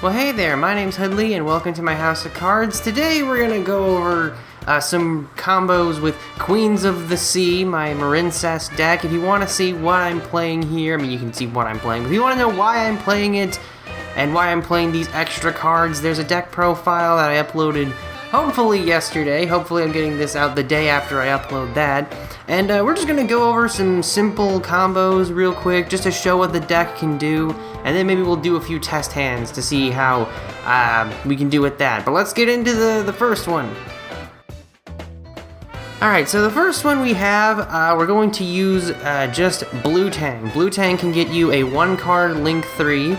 Well, hey there, my name's Hoodlie and welcome to my house of cards. Today we're going to go over some combos with Queens of the Sea, my Marincess deck. If you want to see what I'm playing here, I mean you can see what I'm playing, but if you want to know why I'm playing it and why I'm playing these extra cards, there's a deck profile that I uploaded hopefully yesterday. Hopefully I'm getting this out the day after I upload that. And we're just going to go over some simple combos real quick just to show what the deck can do. And then maybe we'll do a few test hands to see how we can do with that. But let's get into the first one. Alright, so the first one we have, we're going to use just Blue Tang. Blue Tang can get you a 1-card Link 3.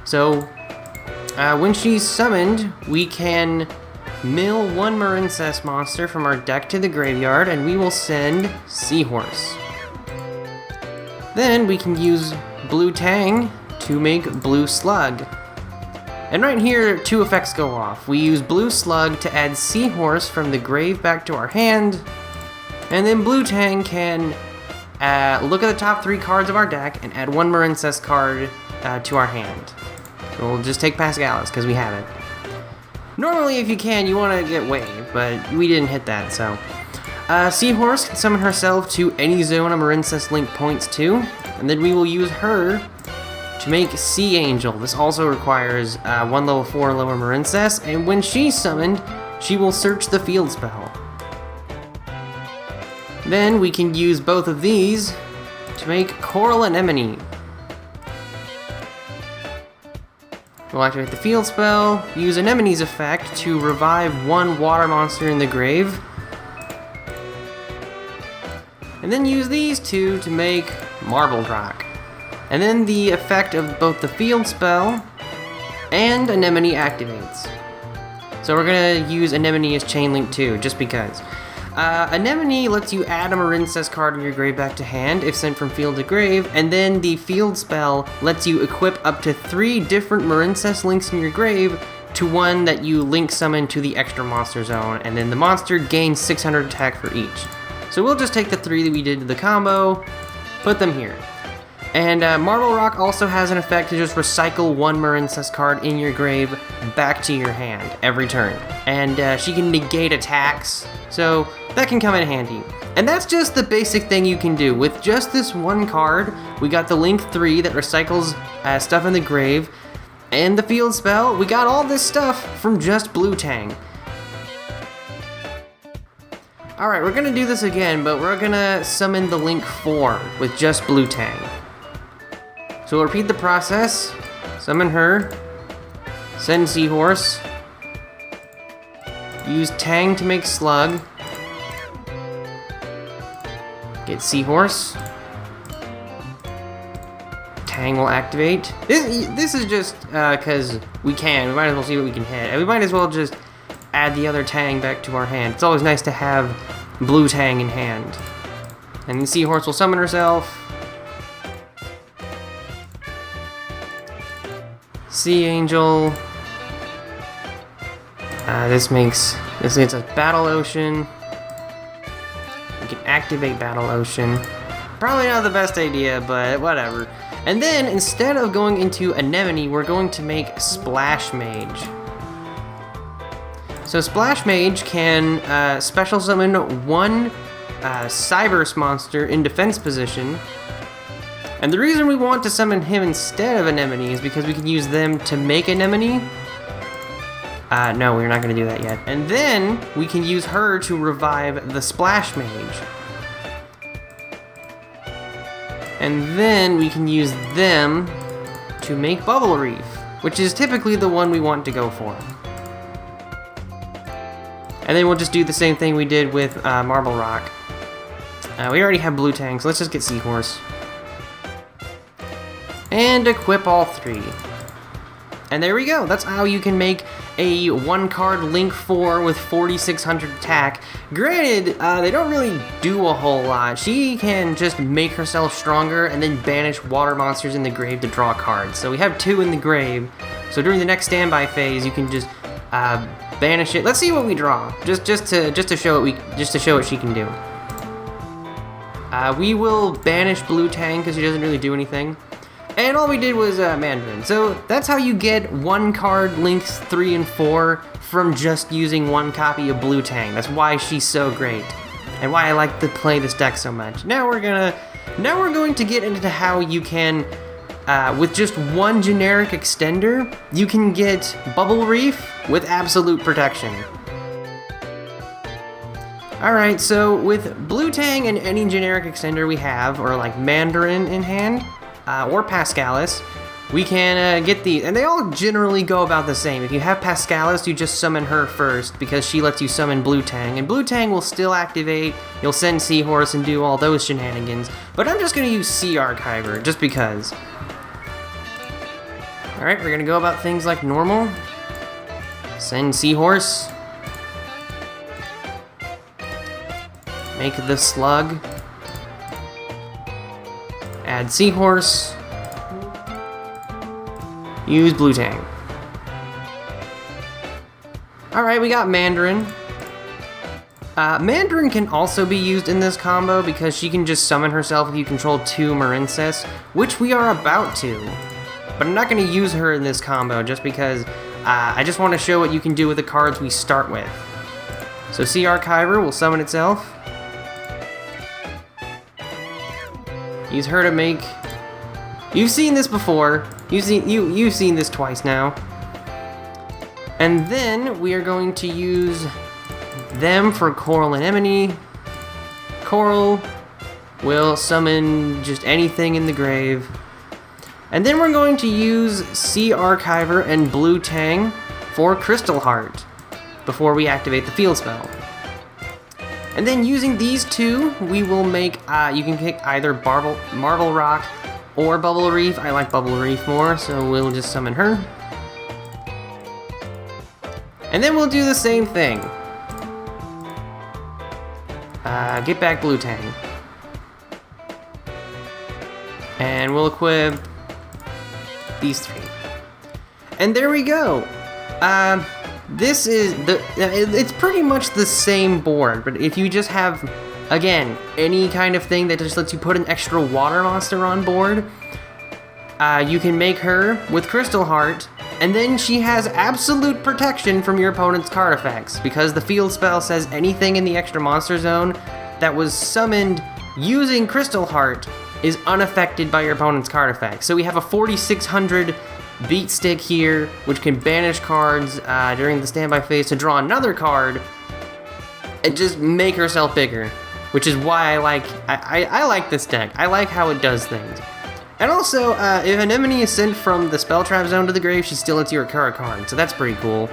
So when she's summoned, we can mill one Marincess monster from our deck to the graveyard, and we will send Seahorse. Then we can use Blue Tang to make Blue Slug. And right here, 2 effects go off. We use Blue Slug to add Seahorse from the grave back to our hand, and then Blue Tang can look at the top 3 cards of our deck and add 1 Marincess card to our hand. So we'll just take Pascalis, because we have it. Normally, if you can, you want to get Wave, but we didn't hit that, so. Seahorse can summon herself to any zone a Marincess Link points to, and then we will use her to make Sea Angel. This also requires 1 level 4 or lower Marincess, and when she's summoned, she will search the field spell. Then we can use both of these to make Coral Anemone. We'll activate the field spell, use Anemone's effect to revive 1 water monster in the grave, and then use these 2 to make Marbled Rock. And then the effect of both the field spell and Anemone activates. So we're gonna use Anemone as Chain Link 2, just because. Anemone lets you add a Marincess card in your grave back to hand if sent from field to grave, and then the field spell lets you equip up to 3 different Marincess links in your grave to one that you link summon to the extra monster zone, and then the monster gains 600 attack for each. So we'll just take the 3 that we did to the combo, put them here. And Marble Rock also has an effect to just recycle 1 Marincess card in your grave back to your hand every turn. And she can negate attacks, so that can come in handy. And that's just the basic thing you can do. With just this 1 card, we got the Link 3 that recycles stuff in the grave, and the field spell. We got all this stuff from just Blue Tang. Alright, we're gonna do this again, but we're gonna summon the Link 4 with just Blue Tang. So we'll repeat the process, summon her, send Seahorse, use Tang to make Slug, get Seahorse, Tang will activate. This is just because we can. We might as well see what we can hit. And we might as well just add the other Tang back to our hand. It's always nice to have Blue Tang in hand. And the Seahorse will summon herself. Sea Angel. This gets a Battle Ocean. We can activate Battle Ocean. Probably not the best idea, but whatever. And then, instead of going into Anemone, we're going to make Splash Mage. So Splash Mage can special summon 1 Cyberse monster in defense position. And the reason we want to summon him instead of Anemone is because we can use them to make Anemone. No, we're not going to do that yet. And then we can use her to revive the Splash Mage. And then we can use them to make Bubble Reef, which is typically the one we want to go for. And then we'll just do the same thing we did with Marble Rock. We already have Blue Tang, so let's just get Seahorse. And equip all 3. And there we go. That's how you can make a 1-card Link 4 with 4,600 attack. Granted, they don't really do a whole lot. She can just make herself stronger and then banish water monsters in the grave to draw cards. So we have 2 in the grave. So during the next standby phase, you can just banish it. Let's see what we draw, just to show what she can do. We will banish Blue Tang because she doesn't really do anything. And all we did was Mandarin. So that's how you get one card Links 3 and 4 from just using one copy of Blue Tang. That's why she's so great, and why I like to play this deck so much. Now we're going to get into how you can, with just one generic extender, you can get Bubble Reef with absolute protection. Alright, so with Blue Tang and any generic extender we have, or like Mandarin in hand, or Pascalis, we can get these, and they all generally go about the same. If you have Pascalis, you just summon her first, because she lets you summon Blue Tang, and Blue Tang will still activate, you'll send Seahorse and do all those shenanigans, but I'm just going to use Sea Archiver, just because. Alright, we're going to go about things like normal. Send Seahorse. Make the Slug. Add Seahorse. Use Blue Tang. Alright, we got Mandarin. Mandarin can also be used in this combo because she can just summon herself if you control 2 Marincess, which we are about to. But I'm not going to use her in this combo just because I just want to show what you can do with the cards we start with. So Sea Archiver will summon itself. Use her to make... You've seen this before. You've seen this twice now. And then we are going to use them for Coral Anemone. Coral will summon just anything in the grave. And then we're going to use Sea Archiver and Blue Tang for Crystal Heart before we activate the field spell. And then using these two, we will make, you can pick either Marble Rock or Bubble Reef. I like Bubble Reef more, so we'll just summon her. And then we'll do the same thing. Get back Blue Tang. And we'll equip these 3. And there we go. This is it's pretty much the same board, but if you just have, again, any kind of thing that just lets you put an extra water monster on board, you can make her with Crystal Heart, and then she has absolute protection from your opponent's card effects, because the field spell says anything in the extra monster zone that was summoned using Crystal Heart is unaffected by your opponent's card effects. So we have a 4600 beat stick here, which can banish cards during the standby phase to draw another card and just make herself bigger, which is why I like this deck. I like how it does things. And also, if Anemone is sent from the spell trap zone to the grave, she still lets you recur a card, so that's pretty cool.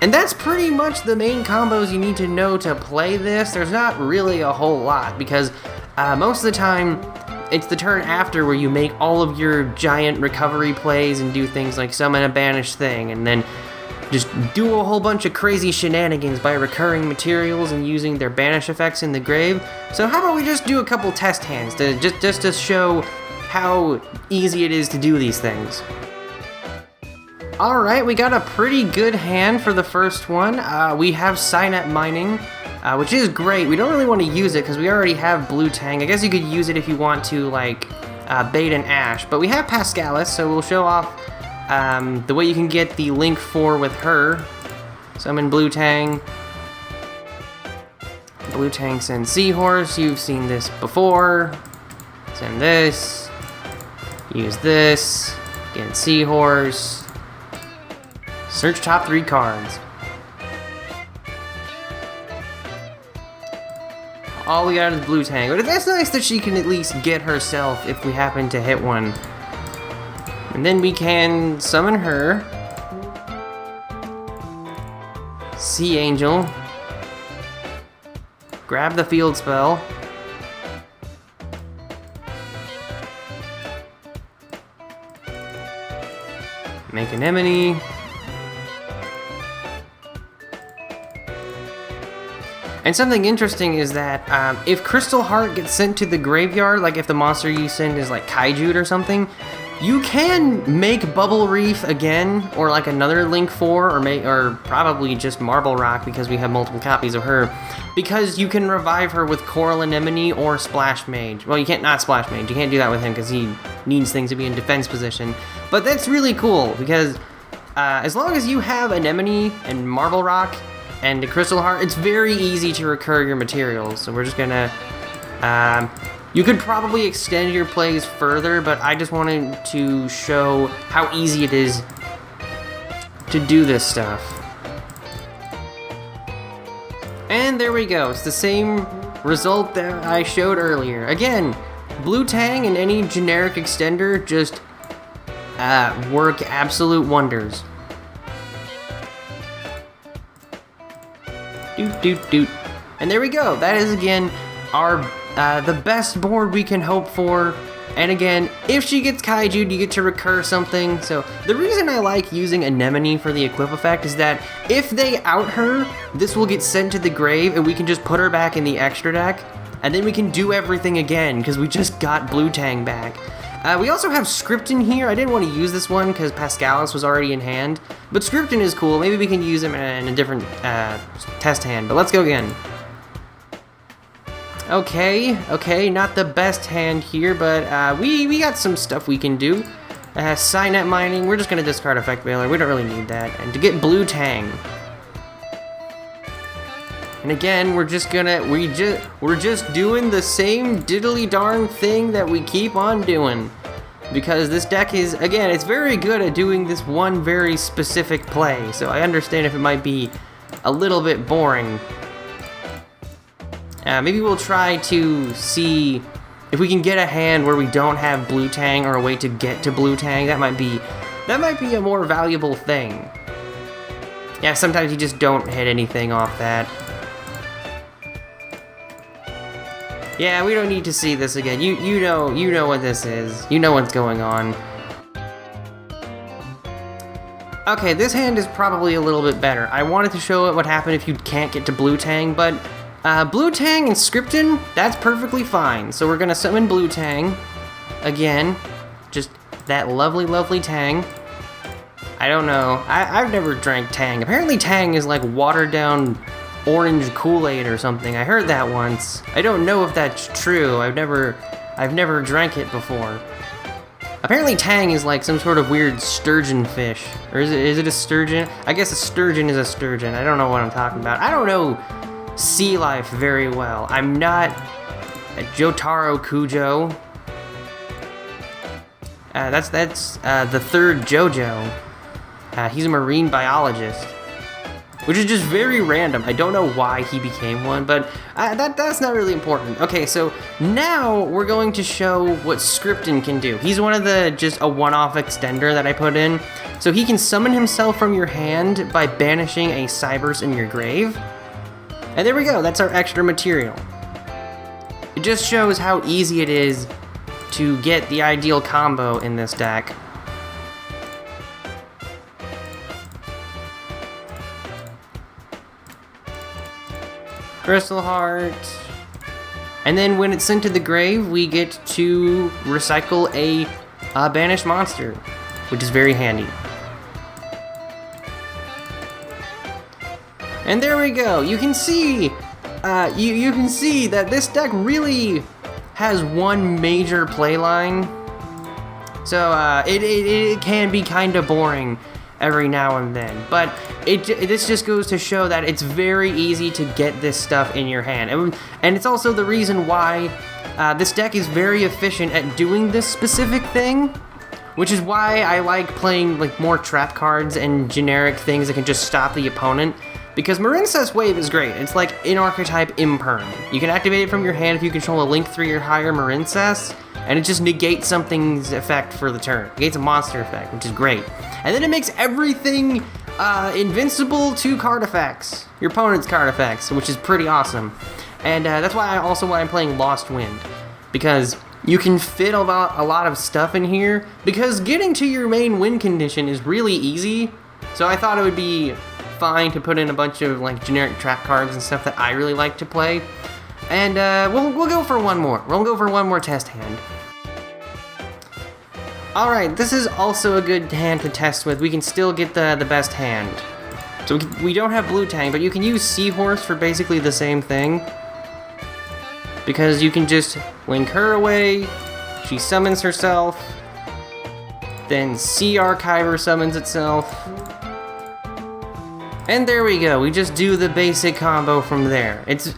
And that's pretty much the main combos you need to know to play this. There's not really a whole lot, because most of the time, it's the turn after where you make all of your giant recovery plays and do things like summon a banished thing, and then just do a whole bunch of crazy shenanigans by recurring materials and using their banish effects in the grave. So how about we just do a couple test hands to just to show how easy it is to do these things. Alright, we got a pretty good hand for the first one. We have Signet Mining, which is great. We don't really want to use it because we already have Blue Tang. I guess you could use it if you want to, like, bait an Ash. But we have Pascalis, so we'll show off the way you can get the Link 4 with her. Summon Blue Tang. Blue Tang sends Seahorse. You've seen this before. Send this. Use this. Get Seahorse. Search top 3 cards. All we got is Blue Tang, but that's nice that she can at least get herself if we happen to hit one. And then we can summon her. Sea Angel. Grab the field spell. Make an Anemone. And something interesting is that if Crystal Heart gets sent to the graveyard, like if the monster you send is like Kaiju or something, You can make Bubble Reef again, or like another Link 4, or probably just Marble Rock because we have multiple copies of her, because you can revive her with Coral Anemone or Splash Mage. Well, you can't, not Splash Mage, you can't do that with him because he needs things to be in defense position. But that's really cool because as long as you have Anemone and Marble Rock and the Crystal Heart, it's very easy to recur your materials. So we're just gonna, you could probably extend your plays further, but I just wanted to show how easy it is to do this stuff. And there we go, it's the same result that I showed earlier. Again, Blue Tang and any generic extender just work absolute wonders. Doot doot doot. And there we go, that is again our the best board we can hope for. And again, if she gets Kaiju'd, you get to recur something. So the reason I like using Anemone for the equip effect is that if they out her, this will get sent to the grave and we can just put her back in the extra deck. And then we can do everything again because we just got Blue Tang back. We also have Scripton here. I didn't want to use this one because Pascalis was already in hand. But Scripton is cool. Maybe we can use him in a different test hand. But let's go again. Okay, not the best hand here, but we got some stuff we can do. Signet Mining, we're just gonna discard Effect Veiler, we don't really need that. And to get Blue Tang. And again, we're just doing the same diddly darn thing that we keep on doing. Because this deck is, again, it's very good at doing this one very specific play, so I understand if it might be a little bit boring. Maybe we'll try to see if we can get a hand where we don't have Blue Tang or a way to get to Blue Tang. That might be a more valuable thing. Yeah, sometimes you just don't hit anything off that. Yeah, we don't need to see this again. You know what this is. You know what's going on. Okay, this hand is probably a little bit better. I wanted to show it what happened if you can't get to Blue Tang, but Blue Tang and Scripton, that's perfectly fine. So we're gonna summon Blue Tang. Again, just that lovely, lovely Tang. I don't know, I've never drank Tang. Apparently Tang is like watered down orange Kool-Aid or something. I heard that once. I don't know if that's true. I've never drank it before. Apparently Tang is like some sort of weird sturgeon fish. Or is it a sturgeon? I guess a sturgeon is a sturgeon. I don't know what I'm talking about. I don't know sea life very well. I'm not a Jotaro Kujo. That's the third JoJo. He's a marine biologist, which is just very random. I don't know why he became one, but that's not really important. Okay, so now we're going to show what Scripton can do. He's one of just a one-off extender that I put in. So he can summon himself from your hand by banishing a Cyberse in your grave. And there we go, that's our extra material. It just shows how easy it is to get the ideal combo in this deck. Crystal Heart. And then when it's sent to the grave, we get to recycle a banished monster, which is very handy. And there we go. You can see, you can see that this deck really has one major play line. So it can be kind of boring every now and then, but this just goes to show that it's very easy to get this stuff in your hand, and it's also the reason why this deck is very efficient at doing this specific thing, which is why I like playing like more trap cards and generic things that can just stop the opponent. Because Marincess Wave is great. It's like in archetype Imperm. You can activate it from your hand if you control a Link 3 or higher Marincess, and it just negates something's effect for the turn. It negates a monster effect, which is great. And then it makes everything invincible to card effects. Your opponent's card effects, which is pretty awesome. And that's why I'm playing Lost Wind. Because you can fit a lot of stuff in here. Because getting to your main win condition is really easy. So I thought it would be fine to put in a bunch of like generic trap cards and stuff that I really like to play. And we'll go for one more. We'll go for one more test hand. Alright, this is also a good hand to test with. We can still get the best hand. So we don't have Blue Tang, but you can use Seahorse for basically the same thing. Because you can just link her away, she summons herself, then Sea Archiver summons itself. And there we go, we just do the basic combo from there. It's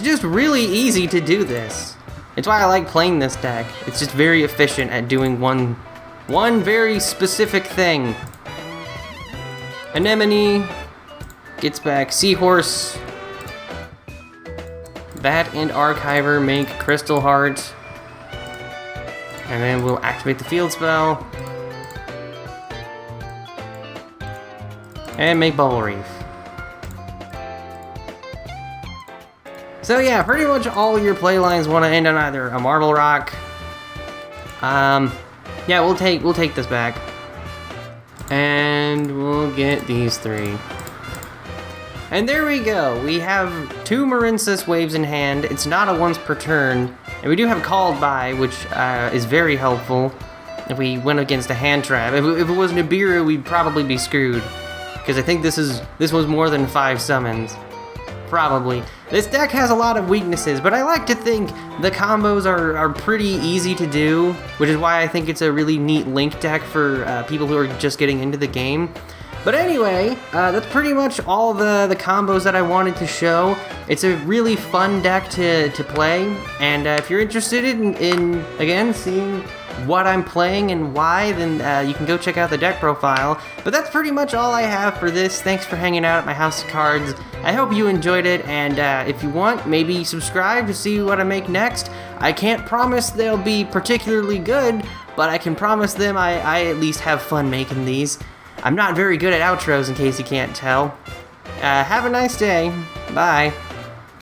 just really easy to do this. It's why I like playing this deck. It's just very efficient at doing one very specific thing. Anemone gets back Seahorse. That and Archiver make Crystal Heart. And then we'll activate the field spell. And make Bubble Reef. So yeah, pretty much all your playlines want to end on either a Marble Rock. Yeah, we'll take this back. And we'll get these 3. And there we go. We have 2 Marincess waves in hand. It's not a once per turn. And we do have Called By, which is very helpful if we went against a hand trap. If it was Nibiru, we'd probably be screwed. Because I think this was more than 5 summons. Probably. This deck has a lot of weaknesses, but I like to think the combos are pretty easy to do, which is why I think it's a really neat Link deck for people who are just getting into the game. But anyway, that's pretty much all the combos that I wanted to show. It's a really fun deck to play, and if you're interested in again, seeing what I'm playing and why, then you can go check out the deck profile. But that's pretty much all I have for this. Thanks for hanging out at my house of cards. I hope you enjoyed it, and if you want, maybe subscribe to see what I make next. I can't promise they'll be particularly good, but I can promise them I at least have fun making these. I'm not very good at outros, in case you can't tell. Have a nice day. Bye.